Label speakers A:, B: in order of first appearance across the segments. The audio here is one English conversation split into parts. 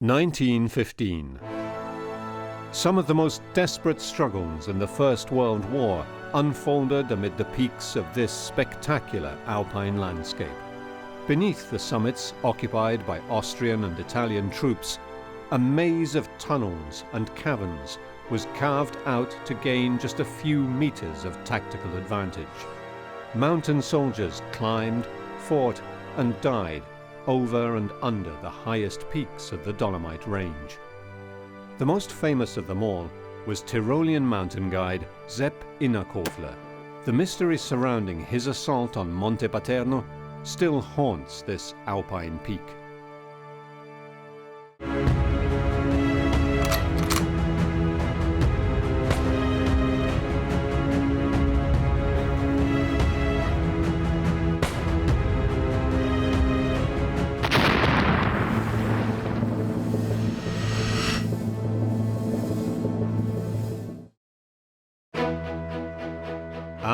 A: 1915. Some of the most desperate struggles in the First World War unfolded amid the peaks of this spectacular alpine landscape. Beneath the summits occupied by Austrian and Italian troops, a maze of tunnels and caverns was carved out to gain just a few meters of tactical advantage. Mountain soldiers climbed, fought, and died over and under the highest peaks of the Dolomite range. The most famous of them all was Tyrolean mountain guide Sepp Innerkofler. The mystery surrounding his assault on Monte Paterno still haunts this alpine peak.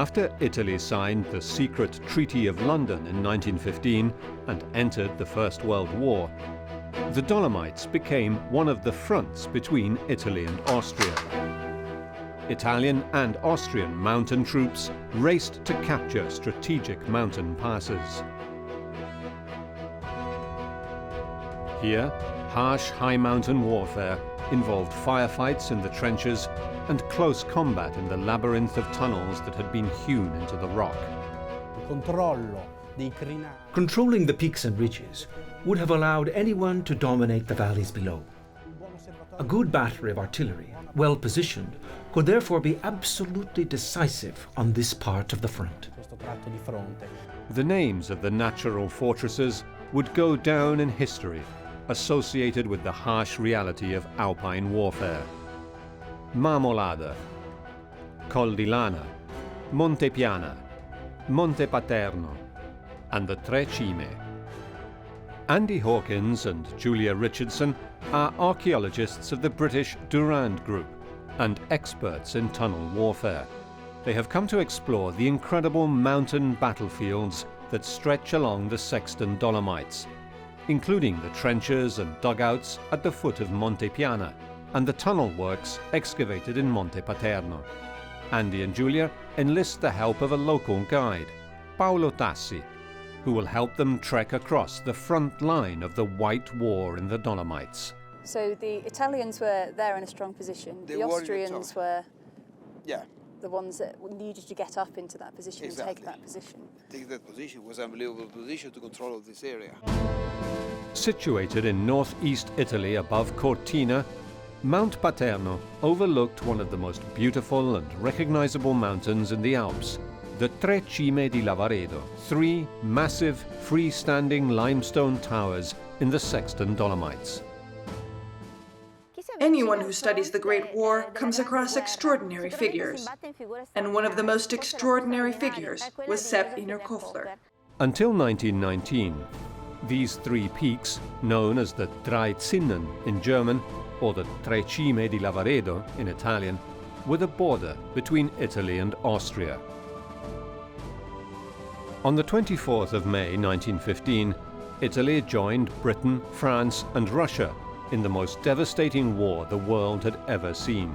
A: After Italy signed the secret Treaty of London in 1915 and entered the First World War, the Dolomites became one of the fronts between Italy and Austria. Italian and Austrian mountain troops raced to capture strategic mountain passes. Here, harsh high mountain warfare involved firefights in the trenches and close combat in the labyrinth of tunnels that had been hewn into the rock.
B: Controlling the peaks and ridges would have allowed anyone to dominate the valleys below. A good battery of artillery, well positioned, could therefore be absolutely decisive on this part of the front.
A: The names of the natural fortresses would go down in history, associated with the harsh reality of alpine warfare. Marmolada, Col di Lana, Monte Piana, Monte Paterno, and the Tre Cime. Andy Hawkins and Julia Richardson are archaeologists of the British Durand Group and experts in tunnel warfare. They have come to explore the incredible mountain battlefields that stretch along the Sexton Dolomites, including the trenches and dugouts at the foot of Monte Piana and the tunnel works excavated in Monte Paterno. Andy and Julia enlist the help of a local guide, Paolo Tassi, who will help them trek across the front line of the White War in the Dolomites.
C: So the Italians were there in a strong position. The Austrians were the ones that needed to get up into that position and take that position.
D: Take that position was an unbelievable position to control of this area.
A: Situated in northeast Italy above Cortina, Mount Paterno overlooked one of the most beautiful and recognizable mountains in the Alps, the Tre Cime di Lavaredo, three massive freestanding limestone towers in the Sexton Dolomites.
E: Anyone who studies the Great War comes across extraordinary figures, and one of the most extraordinary figures was Sepp Innerkofler.
A: Until 1919, these three peaks, known as the Drei Zinnen in German or the Tre Cime di Lavaredo in Italian, were the border between Italy and Austria. On the 24th of May 1915, Italy joined Britain, France and Russia in the most devastating war the world had ever seen.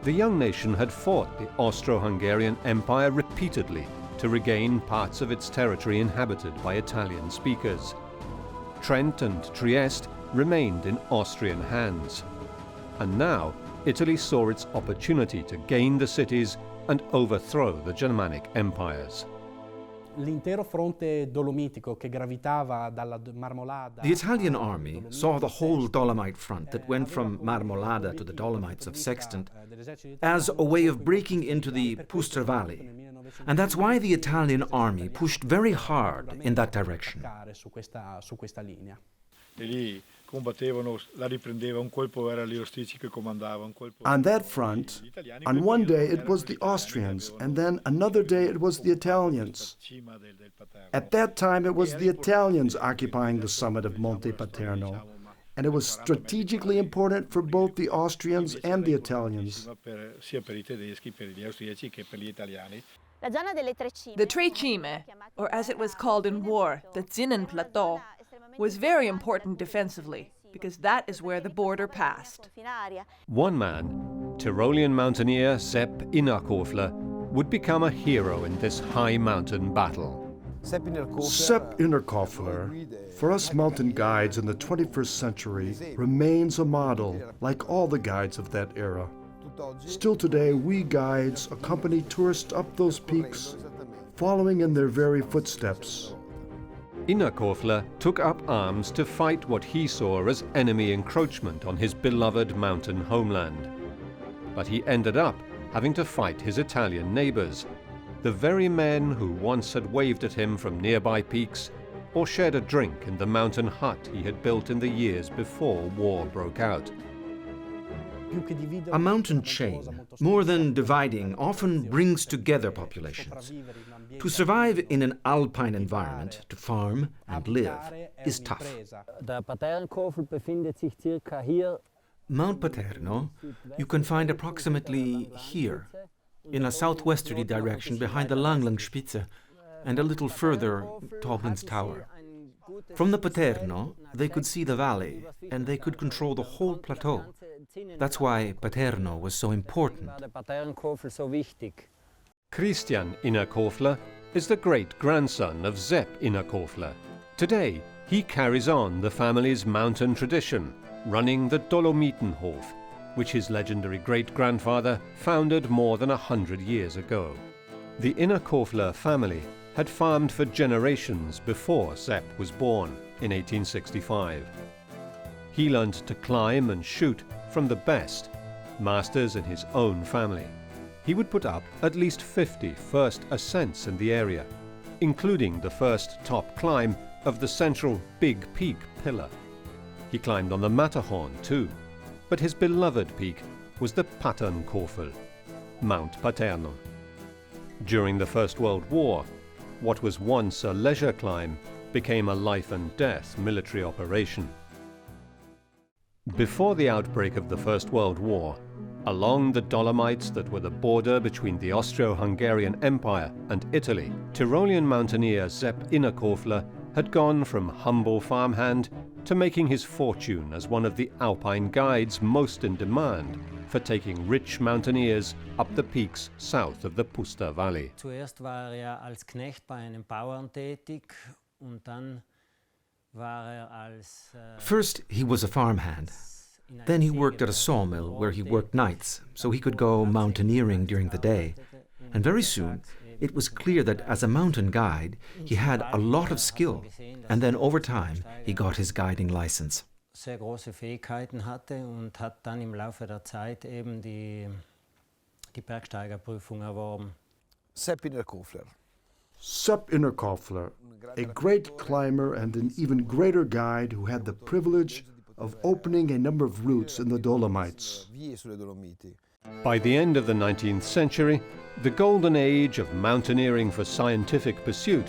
A: The young nation had fought the Austro-Hungarian Empire repeatedly to regain parts of its territory inhabited by Italian speakers. Trent and Trieste remained in Austrian hands. And now Italy saw its opportunity to gain the cities and overthrow the Germanic empires.
F: The
B: Italian army saw the whole Dolomite front that went from Marmolada to the Dolomites of Sextant as a way of breaking into the Puster Valley. And that's why the Italian army pushed very hard in that direction.
G: On that front, on one day it was the Austrians, and then another day it was the Italians. At that time it was the Italians occupying the summit of Monte Paterno, and it was strategically important for both the Austrians and the Italians.
H: The Tre Cime, or as it was called in war, the Zinnen Plateau, was very important defensively.
E: because that is where the border passed.
A: One man, Tyrolean mountaineer Sepp Innerkofler, would become a hero in this high mountain battle.
G: Sepp Innerkofler, for us mountain guides in the 21st century, remains a model, like all the guides of that era. Still today, we guides accompany tourists up those peaks, following in their very footsteps.
A: Innerkofler took up arms to fight what he saw as enemy encroachment on his beloved mountain homeland. But he ended up having to fight his Italian neighbors, the very men who once had waved at him from nearby peaks or shared a drink in the mountain hut he had built in the years before war broke out.
B: A mountain chain, more than dividing, often brings together populations. To survive in an alpine environment, to farm and live, is tough. Mount Paterno you can find approximately here, in a southwesterly direction behind the Langspitze, and a little further, Toblin's Tower. From the Paterno, they could see the valley, and they could control the whole plateau. That's why Paterno was so important.
A: Christian Innerkofler is the great-grandson of Sepp Innerkofler. Today, he carries on the family's mountain tradition, running the Dolomitenhof, which his legendary great-grandfather founded more than 100 years ago. The Innerkofler family had farmed for generations before Sepp was born in 1865. He learned to climb and shoot from the best, masters in his own family. He would put up at least 50 first ascents in the area, including the first top climb of the central Big Peak pillar. He climbed on the Matterhorn too, but his beloved peak was the Patternkofel, Mount Paterno. During the First World War, what was once a leisure climb became a life-and-death military operation. Before the outbreak of the First World War, along the Dolomites that were the border between the Austro-Hungarian Empire and Italy, Tyrolean mountaineer Sepp Innerkofler had gone from humble farmhand to making his fortune as one of the alpine guides most in demand for taking rich mountaineers up the peaks south of the Puster Valley.
F: Zuerst war als Knecht bei einem Bauern tätig und dann war als
B: First, he was a farmhand. Then he worked at a sawmill where he worked nights, so he could go mountaineering during the day. And very soon, it was clear that as a mountain guide, he had a lot of skill. And then over time, he got his guiding license.
F: sehr große Fähigkeiten hatte und hat dann im Laufe der Zeit eben die Bergsteigerprüfung erworben.
D: Sepp Innerkofler.
G: Sepp Innerkofler, a great climber and an even greater guide who had the privilege of opening a number of routes in the Dolomites.
A: By the end of the 19th century, the golden age of mountaineering for scientific pursuit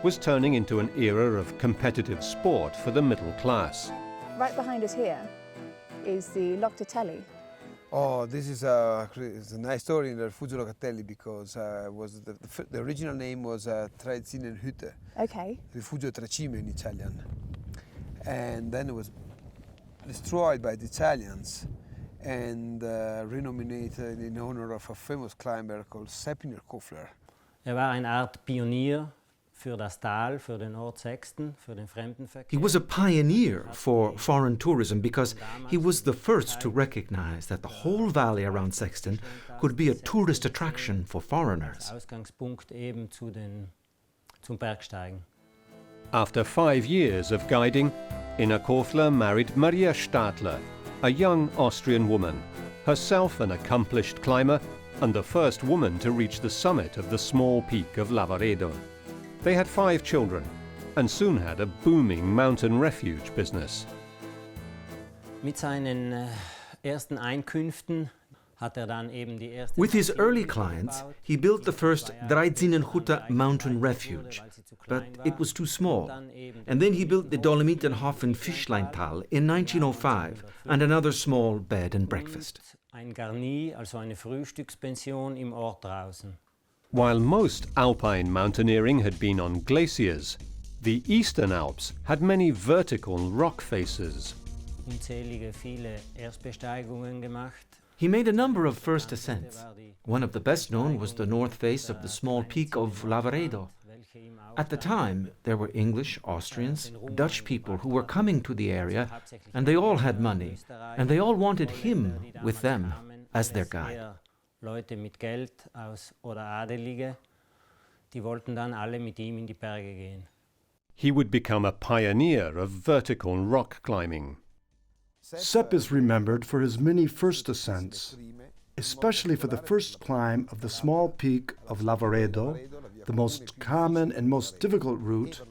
A: was turning into an era of competitive sport for the middle class.
C: Right behind us here is the Locatelli.
D: Oh, this is it's a nice story in the Rifugio Locatelli because the original name was Traizinenhütte.
C: Okay.
D: Rifugio Tracime in Italian. And then it was destroyed by the Italians and renominated in honor of a famous climber called Sepp Innerkofler.
F: War eine Art Pionier für das Tal, für den Ort Sexten, für den Fremdenverkehr.
B: He was a pioneer for foreign tourism because he was the first to recognize that the whole valley around Sexten could be a tourist attraction for foreigners.
F: Ausgangspunkt eben zum Bergsteigen.
A: After 5 years of guiding, Innerkofler married Maria Stadler, a young Austrian woman, herself an accomplished climber and the first woman to reach the summit of the small peak of Lavaredo. They had 5 children and soon had a booming mountain refuge business.
F: Mit seinen ersten Einkünften hat dann eben die erste.
B: With his early clients, he built the first Dreizinenhütte mountain refuge, but it was too small. And then he built the Dolomitenhof in Fischleintal in 1905 and another small bed and breakfast.
F: Ein Garni, also eine Frühstückspension im Ort draußen.
A: While most alpine mountaineering had been on glaciers, the Eastern Alps had many vertical rock faces.
F: unzählige viele Erstbesteigungen gemacht.
B: He made a number of first ascents. One of the best known was the north face of the small peak of Lavaredo. At the time, there were English, Austrians, Dutch people who were coming to the area, and they all had money, and they all wanted him with them as their guide.
F: Leute mit Geld oder Adelige, die wollten dann alle mit ihm in die Berge gehen.
A: He would become a pioneer of vertical rock climbing.
G: Sepp is remembered for his many first ascents, especially for the first climb of the small peak of Lavaredo, the most common and most difficult route,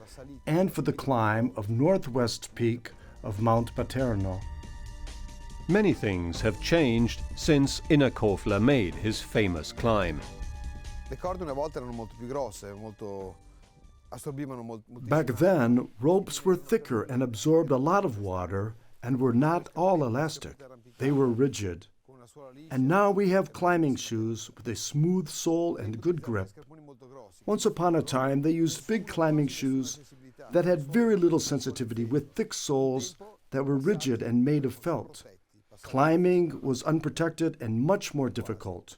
G: and for the climb of northwest peak of Monte Paterno.
A: Many things have changed since Innerkofler made his famous climb.
G: Back then, ropes were thicker and absorbed a lot of water and were not all elastic. They were rigid. And now we have climbing shoes with a smooth sole and good grip. Once upon a time, they used big climbing shoes that had very little sensitivity with thick soles that were rigid and made of felt. Climbing was unprotected and much more difficult.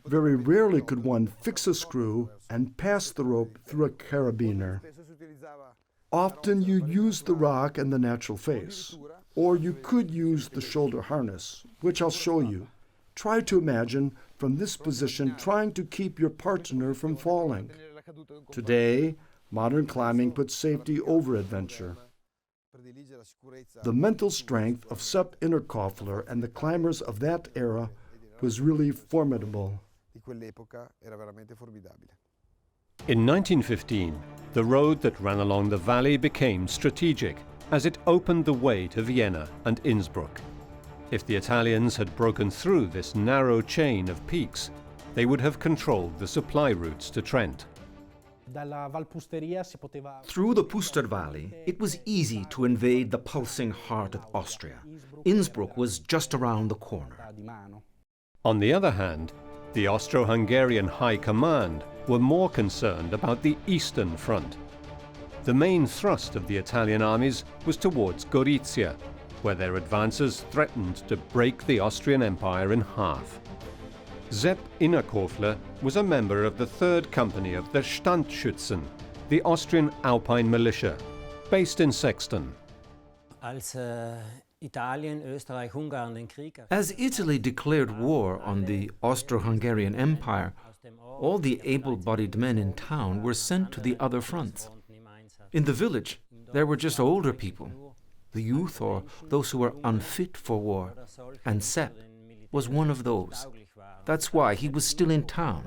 G: Very rarely could one fix a screw and pass the rope through a carabiner. Often you used the rock and the natural face, or you could use the shoulder harness, which I'll show you. Try to imagine from this position trying to keep your partner from falling. Today, modern climbing puts safety over adventure. The mental strength of Sepp Innerkofler and the climbers of that era was really formidable.
A: In 1915, the road that ran along the valley became strategic as it opened the way to Vienna and Innsbruck. If the Italians had broken through this narrow chain of peaks, they would have controlled the supply routes to Trent.
B: Through the Puster Valley, it was easy to invade the pulsing heart of Austria. Innsbruck was just around the corner.
A: On the other hand, the Austro-Hungarian High Command were more concerned about the eastern front. The main thrust of the Italian armies was towards Gorizia, where their advances threatened to break the Austrian Empire in half. Sepp Innerkofler was a member of the 3rd Company of the Standschützen, the Austrian Alpine militia, based in Sexton.
F: Als Italien, den Krieg
B: As Italy declared war on the Austro-Hungarian Empire, all the able-bodied men in town were sent to the other fronts. In the village, there were just older people, the youth or those who were unfit for war, and Sepp was one of those. That's why he was still in town.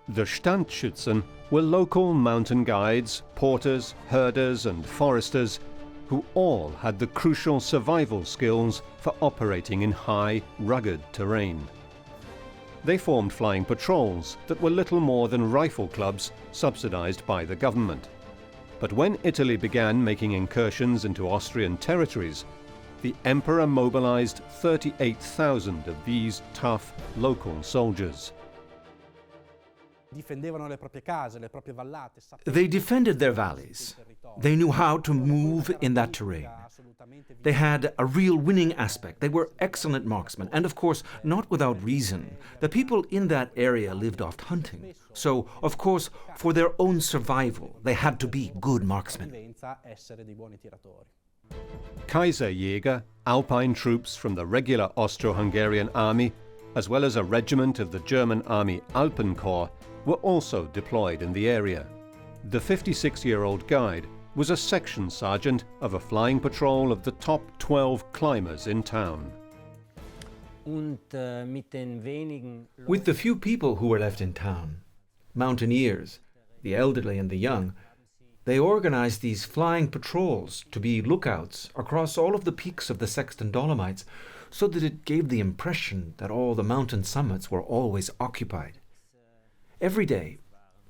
A: The Standschützen were local mountain guides, porters, herders and foresters who all had the crucial survival skills for operating in high, rugged terrain. They formed flying patrols that were little more than rifle clubs subsidized by the government. But when Italy began making incursions into Austrian territories, the Emperor mobilized 38,000 of these tough local soldiers.
B: They defended their valleys. They knew how to move in that terrain. They had a real winning aspect. They were excellent marksmen. And of course, not without reason. The people in that area lived off hunting. So, of course, for their own survival, they had to be good marksmen.
A: Kaiserjäger, Alpine troops from the regular Austro-Hungarian army, as well as a regiment of the German Army Alpenkorps, were also deployed in the area. The 56-year-old guide was a section sergeant of a flying patrol of the top 12 climbers in town.
B: With the few people who were left in town, mountaineers, the elderly and the young, they organized these flying patrols to be lookouts across all of the peaks of the Sexton Dolomites, so that it gave the impression that all the mountain summits were always occupied. Every day,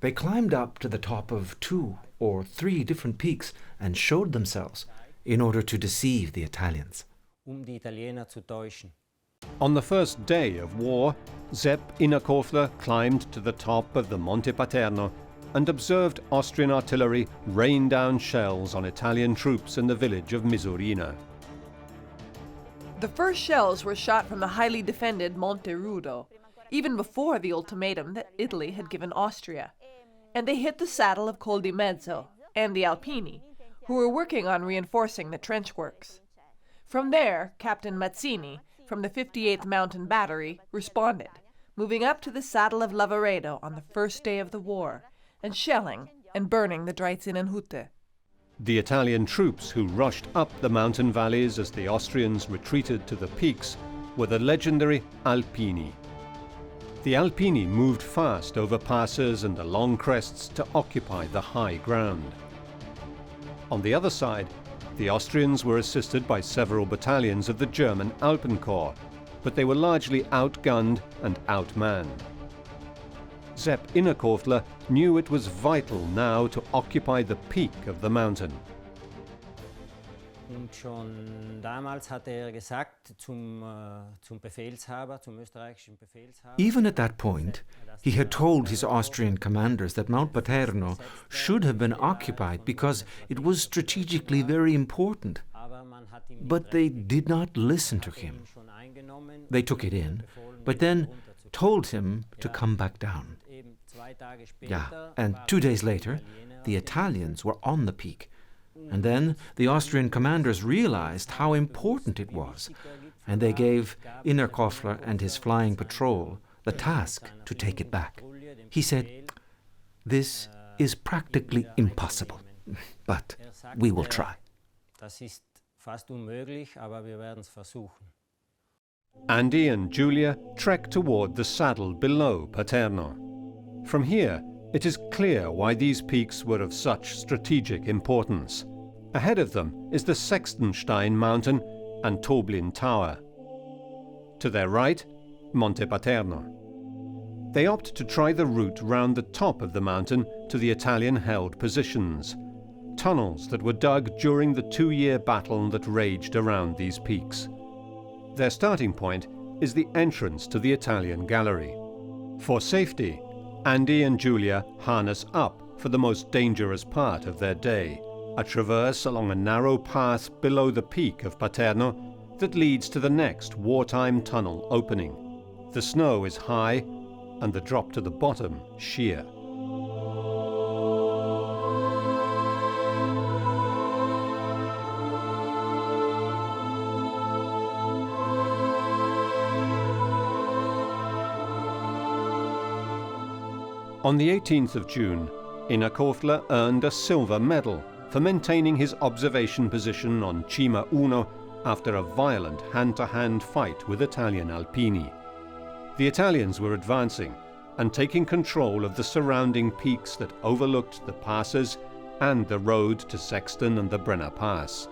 B: they climbed up to the top of 2 or 3 different peaks and showed themselves in order to deceive the Italians.
A: On the first day of war, Sepp Innerkofler climbed to the top of the Monte Paterno and observed Austrian artillery rain down shells on Italian troops in the village of Misurina.
H: The first shells were shot from the highly defended Monte Rudo, even before the ultimatum that Italy had given Austria, and they hit the saddle of Col di Mezzo and the Alpini, who were working on reinforcing the trench works. From there, Captain Mazzini, from the 58th Mountain Battery, responded, moving up to the saddle of Lavaredo on the first day of the war, and shelling and burning the Dreizinnenhütte.
A: The Italian troops who rushed up the mountain valleys as the Austrians retreated to the peaks were the legendary Alpini. The Alpini moved fast over passes and along crests to occupy the high ground. On the other side, the Austrians were assisted by several battalions of the German Alpenkorps, but they were largely outgunned and outmanned. Sepp Innerkofler knew it was vital now to occupy the peak of the mountain.
F: Und schon damals hat gesagt zum Befehlshaber, zum österreichischen Befehlshaber.
B: Even at that point, he had told his Austrian commanders that Mount Paterno should have been occupied because it was strategically very important. But they did not listen to him. They took it in, but then told him to come back down. Yeah, and 2 days later, the Italians were on the peak. And then the Austrian commanders realized how important it was, and they gave Innerkofler and his flying patrol the task to take it back. He said, "This is practically impossible, but we will try."
F: Das ist fast unmöglich, aber wir werden es versuchen.
A: Andy and Julia trek toward the saddle below Paterno. From here, it is clear why these peaks were of such strategic importance. Ahead of them is the Sechstenstein mountain and Toblin Tower. To their right, Monte Paterno. They opt to try the route round the top of the mountain to the Italian-held positions, tunnels that were dug during the 2-year battle that raged around these peaks. Their starting point is the entrance to the Italian gallery. For safety, Andy and Julia harness up for the most dangerous part of their day, a traverse along a narrow path below the peak of Paterno that leads to the next wartime tunnel opening. The snow is high and the drop to the bottom sheer. On the 18th of June, Innerkofler earned a silver medal for maintaining his observation position on Cima Uno after a violent hand-to-hand fight with Italian Alpini. The Italians were advancing and taking control of the surrounding peaks that overlooked the passes and the road to Sexton and the Brenner Pass.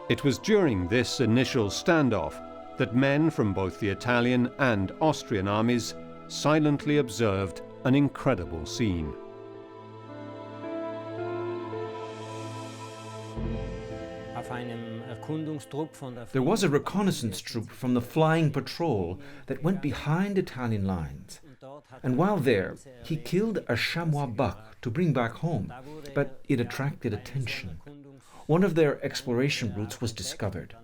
A: It was during this initial standoff that men from both the Italian and Austrian armies silently observed an incredible scene.
B: There was a reconnaissance troop from the flying patrol that went behind Italian lines. And while there, he killed a chamois buck to bring back home, but it attracted attention. One of their exploration routes was discovered.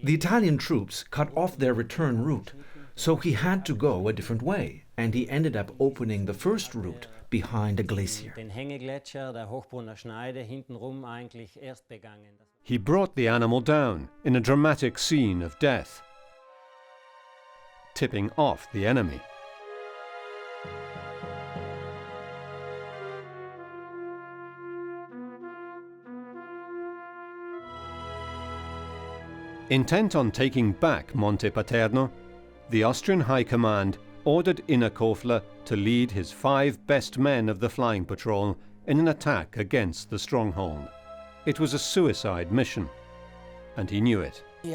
B: The Italian troops cut off their return route, so he had to go a different way, and he ended up opening the first route behind a glacier.
A: He brought the animal down in a dramatic scene of death, tipping off the enemy. Intent on taking back Monte Paterno, the Austrian High Command ordered Innerkofler to lead his 5 best men of the flying patrol in an attack against the stronghold. It was a suicide mission, and he knew it.
F: The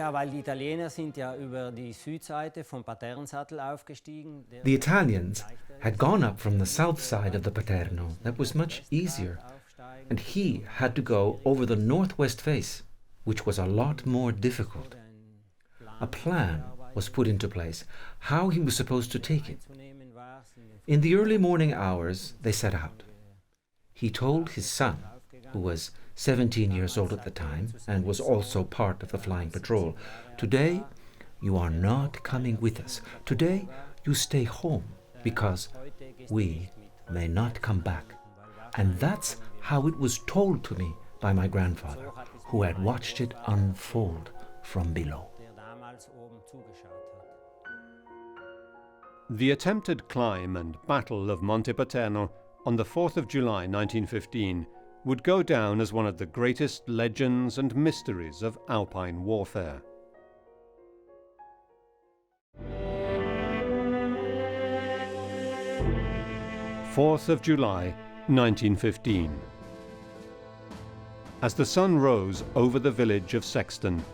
B: Italians had gone up from the south side of the Paterno. That was much easier. And he had to go over the northwest face, which was a lot more difficult. A plan was put into place, how he was supposed to take it. In the early morning hours, they set out. he told his son, who was 17 years old at the time and was also part of the flying patrol, "Today, you are not coming with us. Today, you stay home because we may not come back." And that's how it was told to me by my grandfather, who had watched it unfold from below.
A: The attempted climb and battle of Monte Paterno on the 4th of July 1915 would go down as one of the greatest legends and mysteries of Alpine warfare. 4th of July 1915. As the sun rose over the village of Sexton,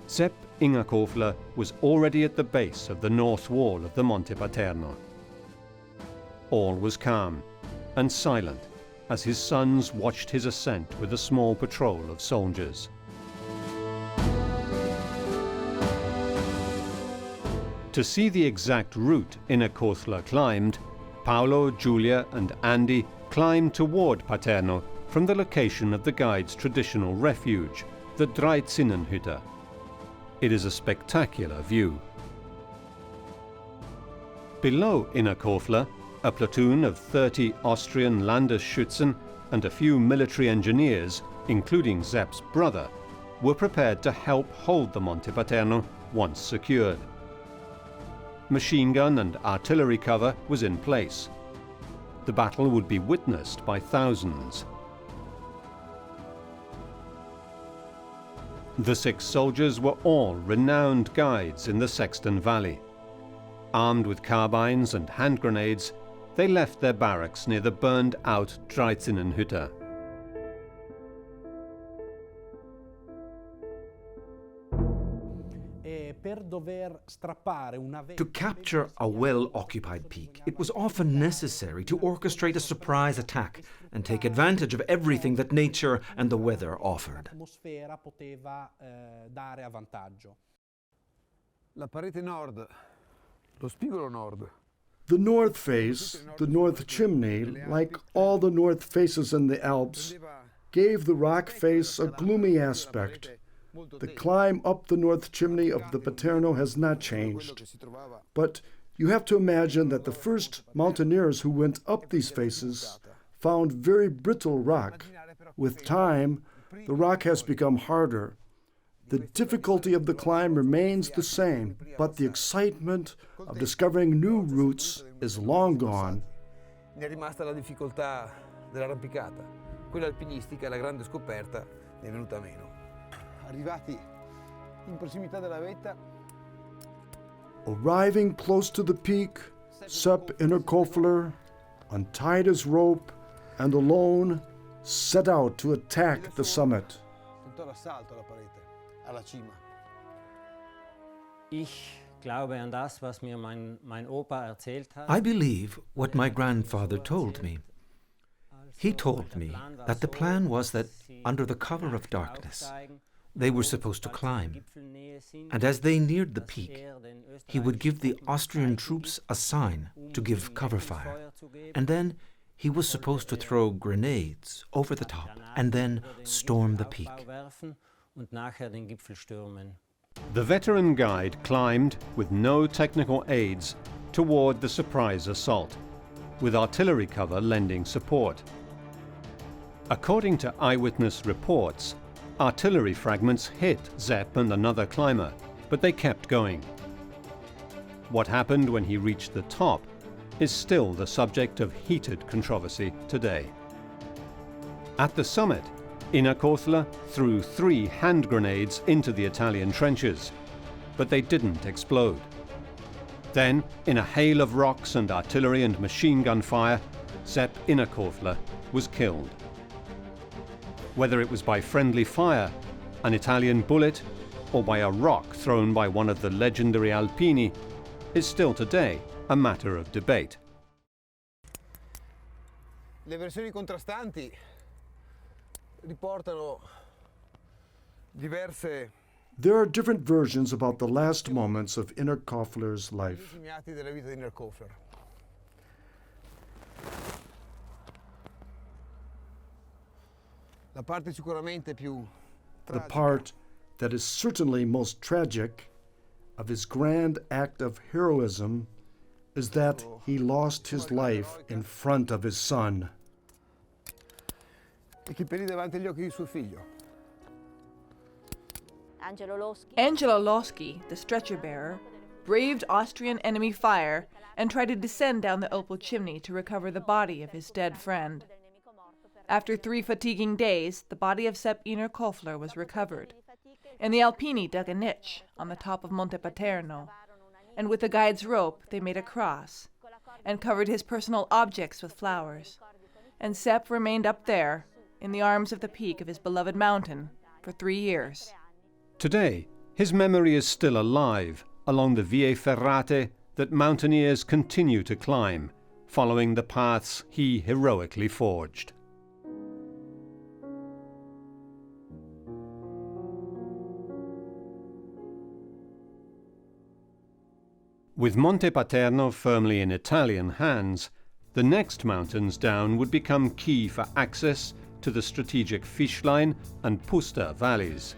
A: Sepp Innerkofler was already at the base of the north wall of the Monte Paterno. All was calm and silent as his sons watched his ascent with a small patrol of soldiers. To see the exact route Innerkofler climbed, Paolo, Giulia and Andy climbed toward Paterno from the location of the guide's traditional refuge, the Dreizinnenhütte. It is a spectacular view. Below Innerkofler, a platoon of 30 Austrian Landesschützen and a few military engineers, including Sepp's brother, were prepared to help hold the Monte Paterno once secured. Machine gun and artillery cover was in place. The battle would be witnessed by thousands. The 6 soldiers were all renowned guides in the Sexton Valley. Armed with carbines and hand grenades, they left their barracks near the burned-out Dreizinnenhütte.
B: To capture a well-occupied peak, it was often necessary to orchestrate a surprise attack and take advantage of everything that nature and the weather offered.
D: La parete nord, lo spigolo nord.
G: The north face, the north chimney, like all the north faces in the Alps, gave the rock face a gloomy aspect. The climb up the north chimney of the Paterno has not changed. But you have to imagine that the first mountaineers who went up these faces found very brittle rock. With time, the rock has become harder. The difficulty of the climb remains the same, but the excitement of discovering new routes is long gone.
D: Ne è rimasta la difficoltà dell'arrampicata. Quella alpinistica, la grande scoperta, ne è venuta meno. Arrivati in prossimità della vetta.
G: Arriving close to the peak, Sepp Innerkofler untied his rope and alone set out to attack the summit.
D: Tentò l'assalto alla parete, alla cima.
B: I believe what my grandfather told me. He told me that the plan was that, under the cover of darkness, they were supposed to climb, and as they neared the peak, he would give the Austrian troops a sign to give cover fire, and then he was supposed to throw grenades over the top and then storm the peak.
A: The veteran guide climbed, with no technical aids, toward the surprise assault, with artillery cover lending support. According to eyewitness reports, artillery fragments hit Sepp and another climber, but they kept going. What happened when he reached the top is still the subject of heated controversy today. At the summit, Innerkofler threw 3 hand grenades into the Italian trenches, but they didn't explode. Then, in a hail of rocks and artillery and machine gun fire, Sepp Innerkofler was killed. Whether it was by friendly fire, an Italian bullet, or by a rock thrown by one of the legendary Alpini, is still today a matter of debate.
D: Le versioni contrastanti riportano diverse.
G: There are different versions about the last moments of Innerkofler's life.
D: Ultimi atti della vita di.
G: The part that is certainly most tragic of his grand act of heroism is that he lost his life in front of his son.
H: Angelo Loschi, the stretcher-bearer, braved Austrian enemy fire and tried to descend down the Opel chimney to recover the body of his dead friend. After 3 fatiguing days, the body of Sepp Innerkofler was recovered, and the Alpini dug a niche on the top of Monte Paterno, and with the guide's rope they made a cross and covered his personal objects with flowers, and Sepp remained up there in the arms of the peak of his beloved mountain for 3 years.
A: Today, his memory is still alive along the vie ferrate that mountaineers continue to climb, following the paths he heroically forged. With Monte Paterno firmly in Italian hands, the next mountains down would become key for access to the strategic Fischlein and Puster valleys.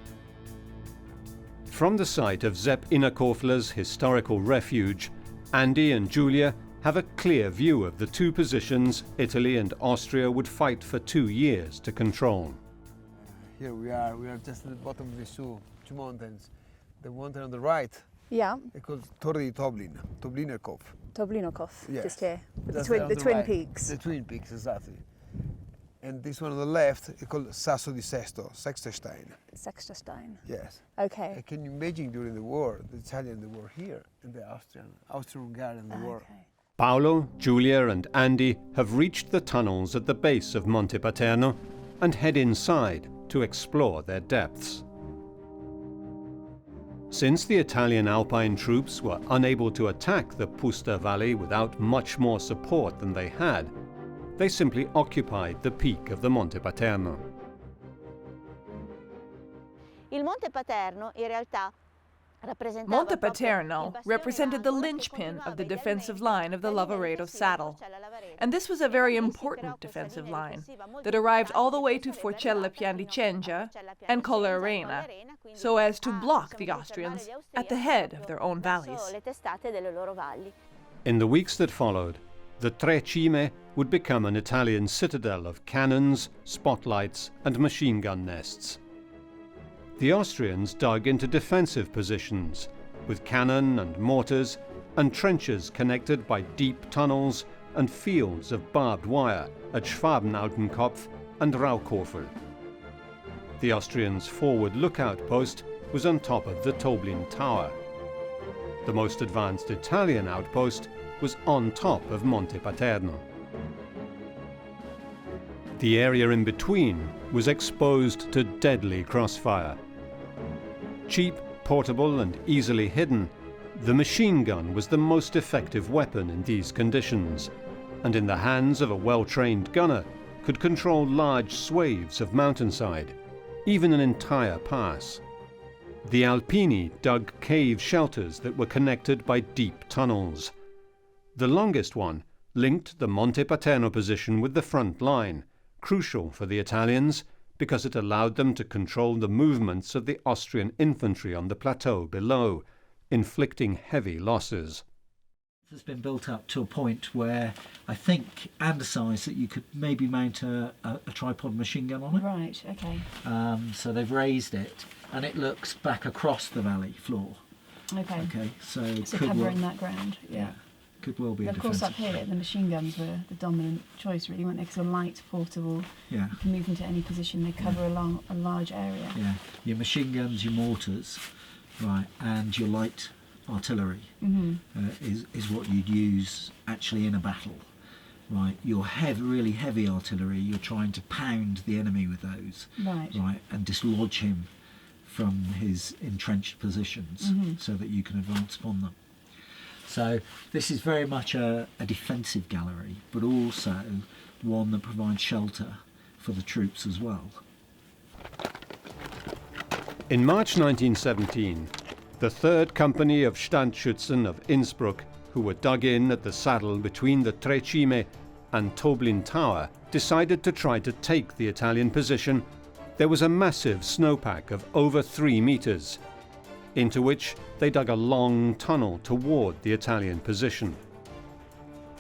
A: From the site of Sepp Innerkofler's historical refuge, Andy and Julia have a clear view of the 2 positions Italy and Austria would fight for 2 years to control.
D: Here we are just at the bottom of these two mountains. The mountain on the right,
C: Yeah.
D: it's called Torre di Toblinnerkopf.
C: Toblinnerkopf,
D: Yes.
C: just here. With
D: That's
C: the
D: on the
C: twin
D: right.
C: peaks.
D: The twin peaks, exactly. And this one on the left is called Sasso di Sesto, Sechsterstein.
C: Sechsterstein.
D: Yes.
C: Okay.
D: Can you imagine during the war, the Italian, the war here, and the Austro-Hungarian, the war?
C: Okay.
A: Paolo, Giulia and Andy have reached the tunnels at the base of Monte Paterno and head inside to explore their depths. Since the Italian Alpine troops were unable to attack the Puster Valley without much more support than they had, they simply occupied the peak of the Monte Paterno.
H: Monte Paterno represented the linchpin of the defensive line of the Lavaredo saddle, and this was a very important defensive line that arrived all the way to Forcella Pianicenza and Colle Arena, so as to block the Austrians at the head of their own valleys.
A: In the weeks that followed, the Tre Cime would become an Italian citadel of cannons, spotlights and machine gun nests. The Austrians dug into defensive positions, with cannon and mortars, and trenches connected by deep tunnels and fields of barbed wire at Schwabenaltenkopf and Rauchhofer. The Austrians' forward lookout post was on top of the Toblin Tower. The most advanced Italian outpost was on top of Monte Paterno. The area in between was exposed to deadly crossfire. Cheap, portable and easily hidden, the machine gun was the most effective weapon in these conditions, and in the hands of a well-trained gunner could control large swathes of mountainside, even an entire pass. The Alpini dug cave shelters that were connected by deep tunnels. The longest one linked the Monte Paterno position with the front line, crucial for the Italians because it allowed them to control the movements of the Austrian infantry on the plateau below, inflicting heavy losses.
I: It's been built up to a point where I think undersized that you could maybe mount a tripod machine gun on it.
C: Right, okay.
I: So they've raised it and it looks back across the valley floor.
C: Okay.
I: Okay, so
C: covering that ground, yeah.
I: Could well be
C: But
I: a
C: of course,
I: defensive.
C: up here, the machine guns were the dominant choice, really, weren't they? Because they're light, portable.
I: Yeah.
C: You can move into any position. They cover a large area.
I: Yeah, your machine guns, your mortars, right, and your light artillery is what you'd use actually in a battle, right? Your really heavy artillery, you're trying to pound the enemy with those, right, and dislodge him from his entrenched positions so that you can advance upon them. So this is very much a defensive gallery, but also one that provides shelter for the troops as well.
A: In March 1917, the 3rd Company of Standschützen of Innsbruck, who were dug in at the saddle between the Tre Cime and Toblin Tower, decided to try to take the Italian position there was a massive snowpack of over 3 meters, into which they dug a long tunnel toward the Italian position.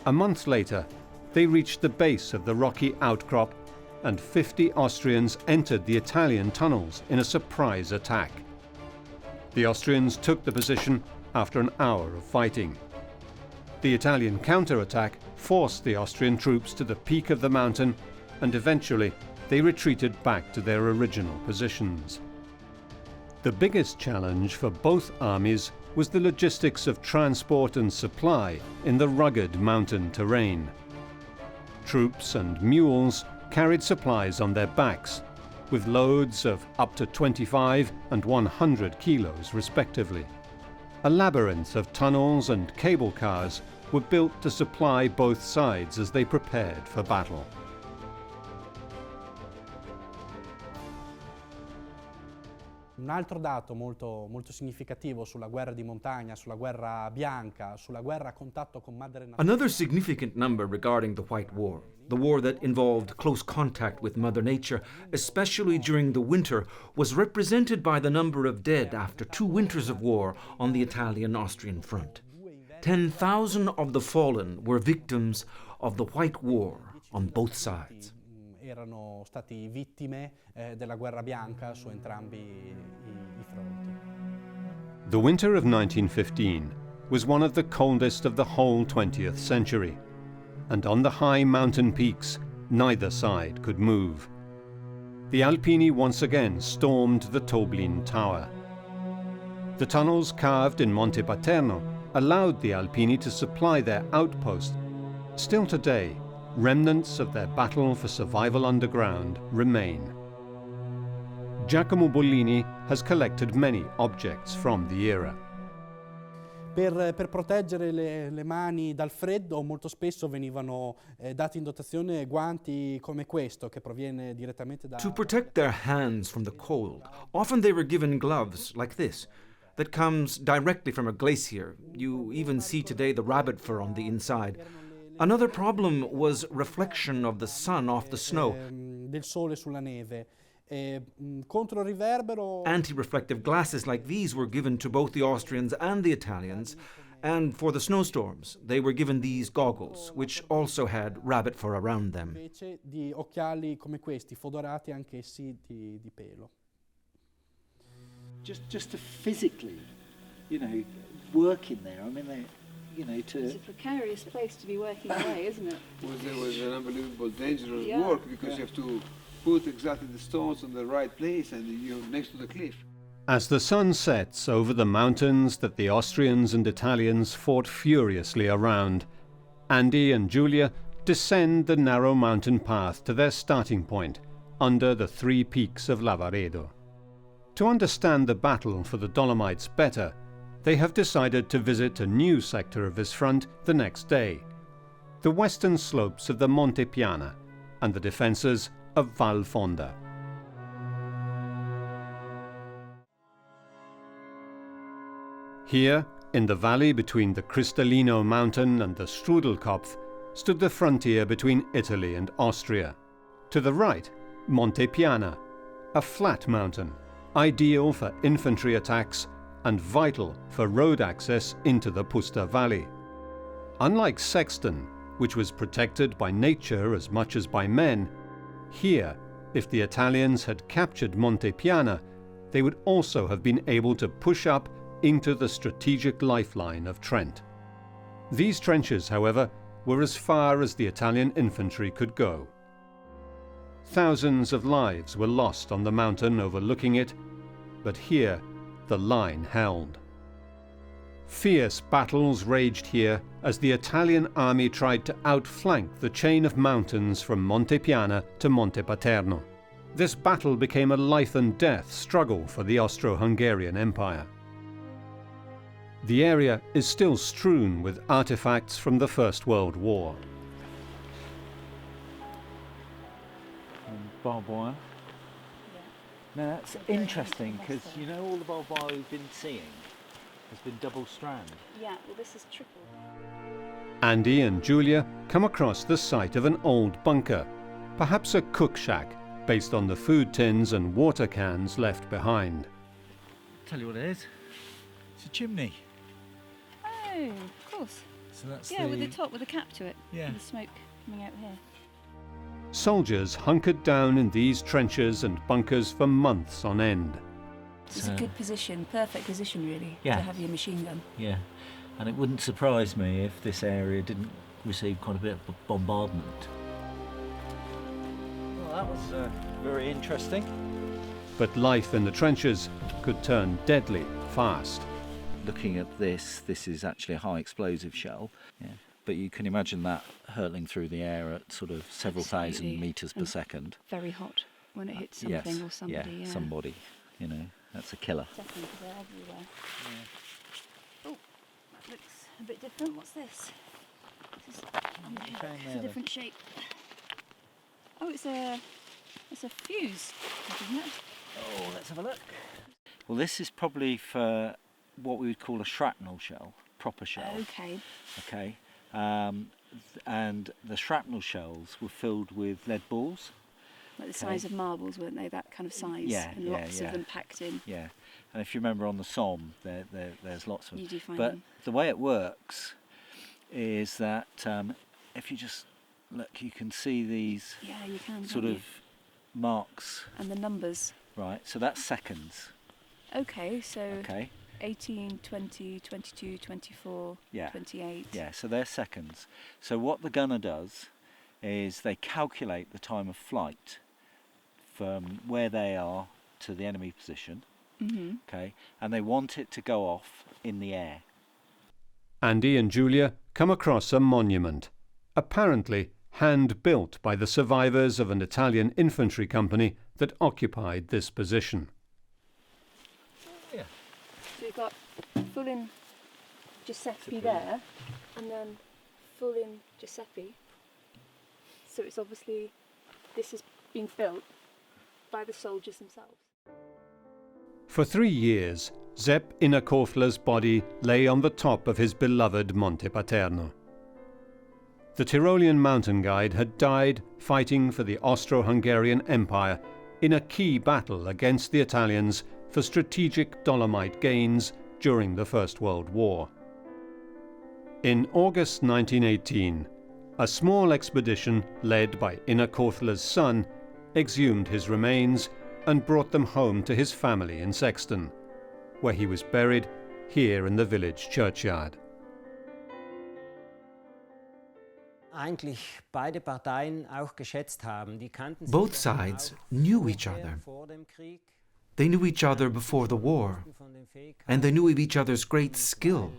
A: A month later, they reached the base of the rocky outcrop, and 50 Austrians entered the Italian tunnels in a surprise attack. The Austrians took the position after an hour of fighting. The Italian counterattack forced the Austrian troops to the peak of the mountain, and eventually they retreated back to their original positions. The biggest challenge for both armies was the logistics of transport and supply in the rugged mountain terrain. Troops and mules carried supplies on their backs, with loads of up to 25 and 100 kilos respectively. A labyrinth of tunnels and cable cars were built to supply both sides as they prepared for battle.
J: Un altro dato molto significativo sulla guerra di montagna, sulla guerra bianca, sulla guerra a contatto con madre natura.
B: Another significant number regarding the White War, the war that involved close contact with Mother Nature, especially during the winter, was represented by the number of dead after 2 winters of war on the Italian-Austrian front. 10,000 of the fallen were victims of the White War on both sides.
J: Erano stati vittime della guerra bianca su entrambi i fronti.
A: The winter of 1915 was one of the coldest of the whole 20th century, and on the high mountain peaks, neither side could move. The Alpini once again stormed the Toblin Tower. The tunnels carved in Monte Paterno allowed the Alpini to supply their outpost. Still today, remnants of their battle for survival underground remain. Giacomo Bollini has collected many objects from the era.
J: Per proteggere le mani dal freddo molto spesso venivano dati in dotazione guanti come questo che proviene direttamente da...
B: To protect their hands from the cold, often they were given gloves like this that comes directly from a glacier. You even see today the rabbit fur on the inside. Another problem was reflection of the sun off the snow.
J: Del sole sulla neve. Contro riverbero.
B: Anti-reflective glasses like these were given to both the Austrians and the Italians, and for the snowstorms they were given these goggles, which also had rabbit fur around them.
J: Invece di occhiali come questi, fodorati anch'essi di pelo.
I: Just to physically, work in there. I mean,
C: It's a precarious place to be working away, isn't it?
D: It was an unbelievable, dangerous work because you have to put exactly the stones on the right place and you're next to the cliff.
A: As the sun sets over the mountains that the Austrians and Italians fought furiously around, Andy and Giulia descend the narrow mountain path to their starting point under the 3 peaks of Lavaredo. To understand the battle for the Dolomites better, they have decided to visit a new sector of this front the next day, the western slopes of the Monte Piana and the defences of Val Fonda. Here, in the valley between the Cristallino mountain and the Strudelkopf, stood the frontier between Italy and Austria. To the right, Monte Piana, a flat mountain, ideal for infantry attacks and vital for road access into the Pusta Valley. Unlike Sexton, which was protected by nature as much as by men, here, if the Italians had captured Monte Piana, they would also have been able to push up into the strategic lifeline of Trent. These trenches, however, were as far as the Italian infantry could go. Thousands of lives were lost on the mountain overlooking it, but here the line held. Fierce battles raged here as the Italian army tried to outflank the chain of mountains from Monte Piana to Monte Paterno. This battle became a life and death struggle for the Austro-Hungarian Empire. The area is still strewn with artifacts from the First World War.
I: Barbed wire. Now that's interesting because all the barbed wire we've been seeing has been double strand.
C: Yeah, well this is triple.
A: Andy and Giulia come across the site of an old bunker, perhaps a cook shack, based on the food tins and water cans left behind.
I: Tell you what it is. It's a chimney.
C: Oh, of course.
I: So that's
C: with the top, with a cap to it.
I: Yeah.
C: And the smoke coming out here.
A: Soldiers hunkered down in these trenches and bunkers for months on end.
C: It's a good position, perfect position really,
I: Yeah.
C: to have your machine gun.
I: Yeah, and it wouldn't surprise me if this area didn't receive quite a bit of bombardment. Well, that was very interesting.
A: But life in the trenches could turn deadly fast.
I: Looking at this is actually a high explosive shell. Yeah. But you can imagine that hurtling through the air at sort of several thousand metres per second.
C: Very hot when it hits something
I: Yes,
C: or somebody.
I: yeah, somebody, you know, that's a killer.
C: Definitely, because they're everywhere. Oh, that looks a bit different. What's this? It's a different shape. Oh, it's a fuse, isn't it?
I: Oh, let's have a look. Well, this is probably for what we would call a shrapnel shell, proper shell.
C: Okay.
I: Okay. And the shrapnel shells were filled with lead balls.
C: Like the size of marbles, weren't they? That kind of size.
I: Yeah,
C: and lots of them packed in.
I: Yeah. And if you remember on the Somme, there's lots of them.
C: You do find
I: but
C: them.
I: the way it works is that if you just look, you can see these
C: you can,
I: sort
C: can't
I: of marks.
C: And the numbers.
I: Right, so that's seconds.
C: Okay, so
I: Okay.
C: 18, 20, 22, 24, 28.
I: Yeah, so they're seconds. So what the gunner does is they calculate the time of flight from where they are to the enemy position, okay, and they want it to go off in the air.
A: Andy and Julia come across a monument, apparently hand-built by the survivors of an Italian infantry company that occupied this position.
C: So we've got full in Giuseppe there, and then full in Giuseppe. So it's obviously, this has been built by the soldiers themselves.
A: For 3 years, Sepp Innerkofler's body lay on the top of his beloved Monte Paterno. The Tyrolean mountain guide had died fighting for the Austro-Hungarian Empire in a key battle against the Italians for strategic Dolomite gains during the First World War. In August 1918, a small expedition led by Innerkofler's son exhumed his remains and brought them home to his family in Sexton, where he was buried here in the village churchyard.
B: Both sides knew each other. They knew each other before the war, and they knew of each other's great skill,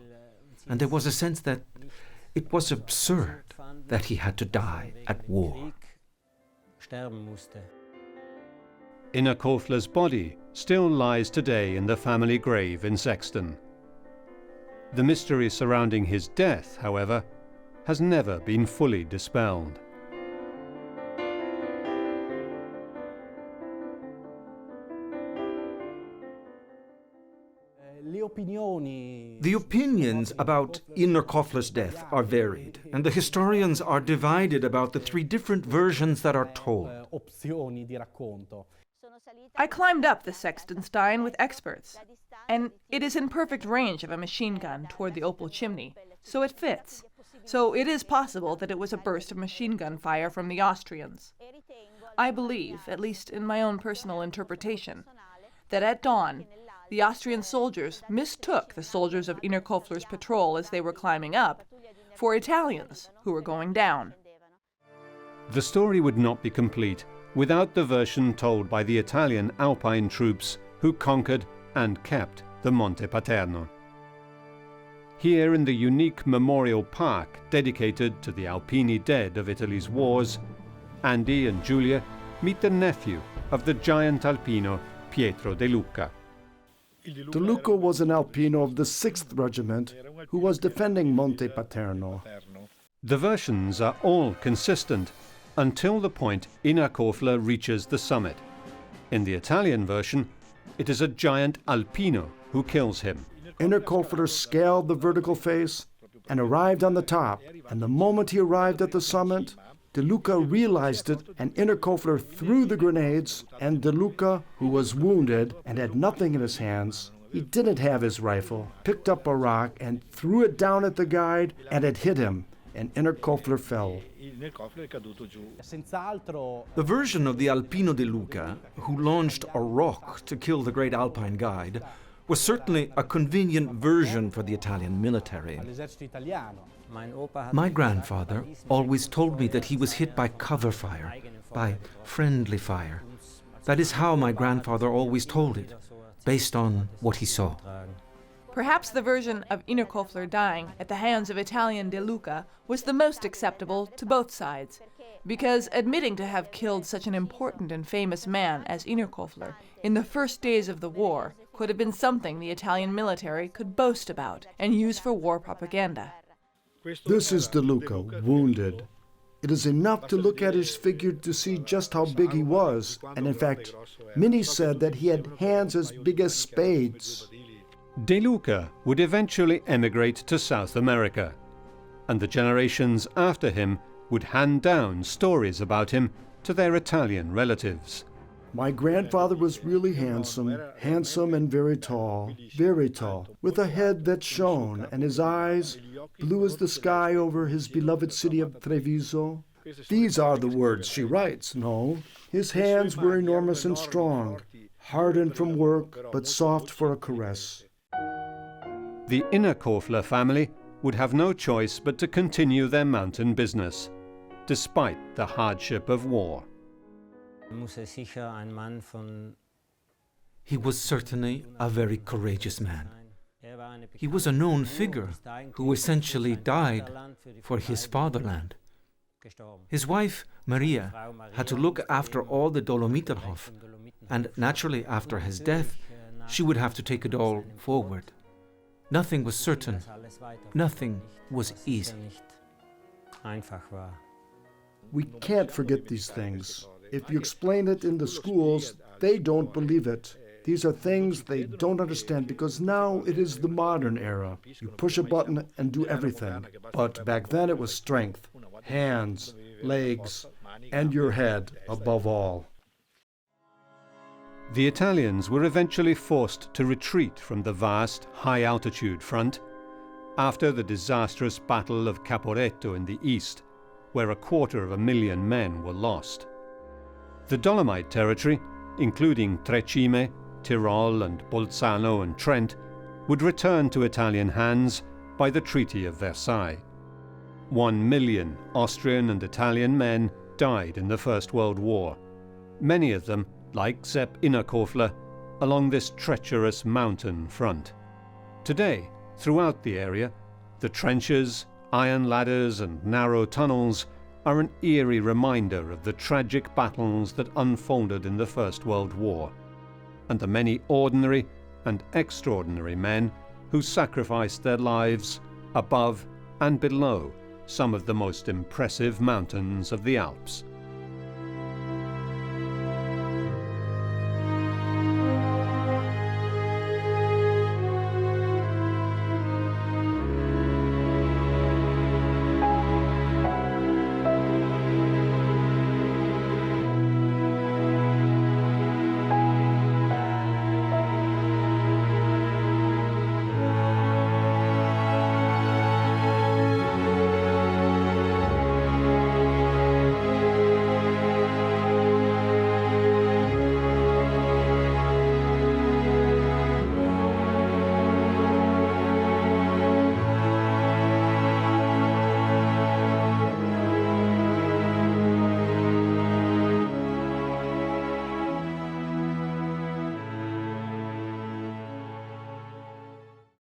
B: and there was a sense that it was absurd that he had to die at war.
A: Innerkofler's body still lies today in the family grave in Sexton. The mystery surrounding his death, however, has never been fully dispelled.
B: The opinions about Innerkofler's death are varied, and the historians are divided about the 3 different versions that are told.
H: I climbed up the Sextonstein with experts, and it is in perfect range of a machine gun toward the opal chimney, so it fits. So it is possible that it was a burst of machine gun fire from the Austrians. I believe, at least in my own personal interpretation, that at dawn, the Austrian soldiers mistook the soldiers of Innerkofler's patrol as they were climbing up for Italians who were going down.
A: The story would not be complete without the version told by the Italian Alpine troops who conquered and kept the Monte Paterno. Here in the unique memorial park dedicated to the Alpini dead of Italy's wars, Andy and Julia meet the nephew of the giant Alpino Pietro De Luca.
G: De Luca was an Alpino of the 6th Regiment who was defending Monte Paterno.
A: The versions are all consistent until the point Innerkofler reaches the summit. In the Italian version, it is a giant Alpino who kills him.
G: Innerkofler scaled the vertical face and arrived on the top, and the moment he arrived at the summit, De Luca realized it, and Innerkofler threw the grenades, and De Luca, who was wounded and had nothing in his hands, he didn't have his rifle, picked up a rock and threw it down at the guide, and it hit him, and Innerkofler fell.
B: The version of the Alpino De Luca, who launched a rock to kill the great Alpine guide, was certainly a convenient version for the Italian military. My grandfather always told me that he was hit by cover fire, by friendly fire. That is how my grandfather always told it, based on what he saw.
H: Perhaps the version of Innerkofler dying at the hands of Italian De Luca was the most acceptable to both sides, because admitting to have killed such an important and famous man as Innerkofler in the first days of the war could have been something the Italian military could boast about and use for war propaganda.
G: This is De Luca, wounded. It is enough to look at his figure to see just how big he was, and in fact, many said that he had hands as big as spades.
A: De Luca would eventually emigrate to South America, and the generations after him would hand down stories about him to their Italian relatives.
G: My grandfather was really handsome and very tall, with a head that shone, and his eyes blue as the sky over his beloved city of Treviso. These are the words she writes, no? His hands were enormous and strong, hardened from work, but soft for a caress.
A: The Innerkofler family would have no choice but to continue their mountain business, despite the hardship of war.
B: He was certainly a very courageous man. He was a known figure who essentially died for his fatherland. His wife, Maria, had to look after all the Dolomiterhof, and naturally after his death, she would have to take it all forward. Nothing was certain. Nothing was easy.
G: We can't forget these things. If you explain it in the schools, they don't believe it. These are things they don't understand because now it is the modern era. You push a button and do everything. But back then it was strength, hands, legs, and your head above all.
A: The Italians were eventually forced to retreat from the vast, high-altitude front after the disastrous Battle of Caporetto in the east, where 250,000 men were lost. The Dolomite territory, including Trecime, Tyrol and Bolzano and Trent, would return to Italian hands by the Treaty of Versailles. 1 million Austrian and Italian men died in the First World War, many of them, like Sepp Innerkofler, along this treacherous mountain front. Today, throughout the area, the trenches, iron ladders and narrow tunnels are an eerie reminder of the tragic battles that unfolded in the First World War, and the many ordinary and extraordinary men who sacrificed their lives above and below some of the most impressive mountains of the Alps.